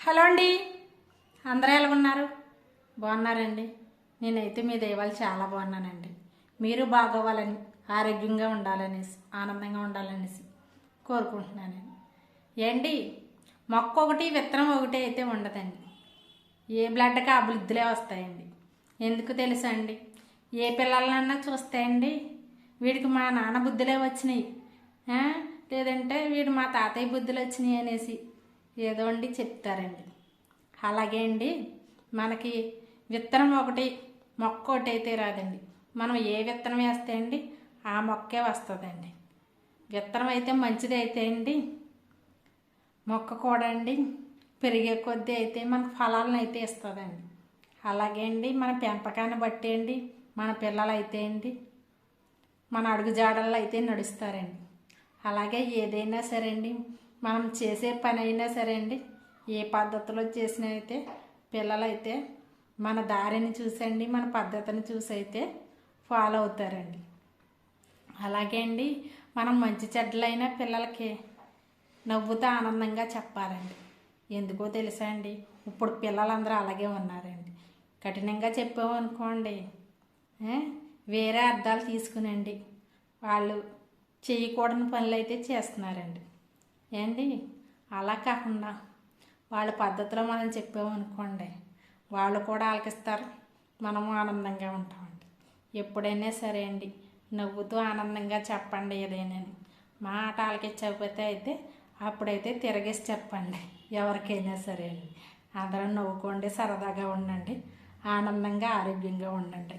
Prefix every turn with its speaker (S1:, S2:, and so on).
S1: Hello అండి, అందరూ ఎలా ఉన్నారు? బాగున్నారండి? నేనైతే మీ దయవల్ల చాలా బాగున్నానండి. మీరు బాగోవాలని, ఆరోగ్యంగా ఉండాలనేసి, ఆనందంగా ఉండాలనేసి కోరుకుంటున్నానండి. ఏంటి, మొక్క ఒకటి విత్తనం ఒకటి అయితే ఉండదండి. ఏ బ్లడ్కి ఆ బుద్ధులే వస్తాయండి. ఎందుకు తెలుసా అండి? ఏ పిల్లలన్నా చూస్తాయండి, వీడికి మా నాన్న బుద్ధులే వచ్చినాయి, లేదంటే వీడు మా తాతయ్య బుద్ధులు వచ్చినాయి అనేసి ఏదో అండి చెప్తారండి. అలాగే అండి, మనకి విత్తనం ఒకటి మొక్క ఒకటి అయితే రాదండి. మనం ఏ విత్తనం వేస్తే అండి ఆ మొక్కే వస్తుందండి. విత్తనం అయితే మంచిది అయితే అండి, మొక్క కూడా అండి పెరిగే కొద్దీ అయితే మనకు ఫలాలను అయితే ఇస్తుందండి. అలాగే అండి, మన పెంపకాన్ని బట్టి అండి మన పిల్లలు అయితే అండి మన అడుగుజాడల్లో అయితే నడుస్తారండి. అలాగే ఏదైనా సరే అండి, మనం చేసే పని అయినా సరే అండి, ఏ పద్ధతిలో చేసినా అయితే పిల్లలైతే మన దారిని చూసండి, మన పద్ధతిని చూసి అయితే ఫాలో అవుతారండి. అలాగే అండి, మనం మంచి చెడ్డలైనా పిల్లలకి నవ్వుతూ ఆనందంగా చెప్పాలండి. ఎందుకో తెలుసా అండి, ఇప్పుడు పిల్లలందరూ అలాగే ఉన్నారండి. కఠినంగా చెప్పామనుకోండి, వేరే అర్థాలు తీసుకునండి వాళ్ళు చేయకూడని పనులు అయితే చేస్తున్నారండి. ఏంటి, అలా కాకుండా వాళ్ళ పద్ధతిలో మనం చెప్పామనుకోండి, వాళ్ళు కూడా ఆలకిస్తారు, మనము ఆనందంగా ఉంటామండి. ఎప్పుడైనా సరే అండి, నవ్వుతూ ఆనందంగా చెప్పండి. ఏదైనా మాట ఆలకించకపోతే అయితే అప్పుడైతే తిరగేసి చెప్పండి. ఎవరికైనా సరే అండి, అందరూ నవ్వుకోండి, సరదాగా ఉండండి, ఆనందంగా ఆరోగ్యంగా ఉండండి.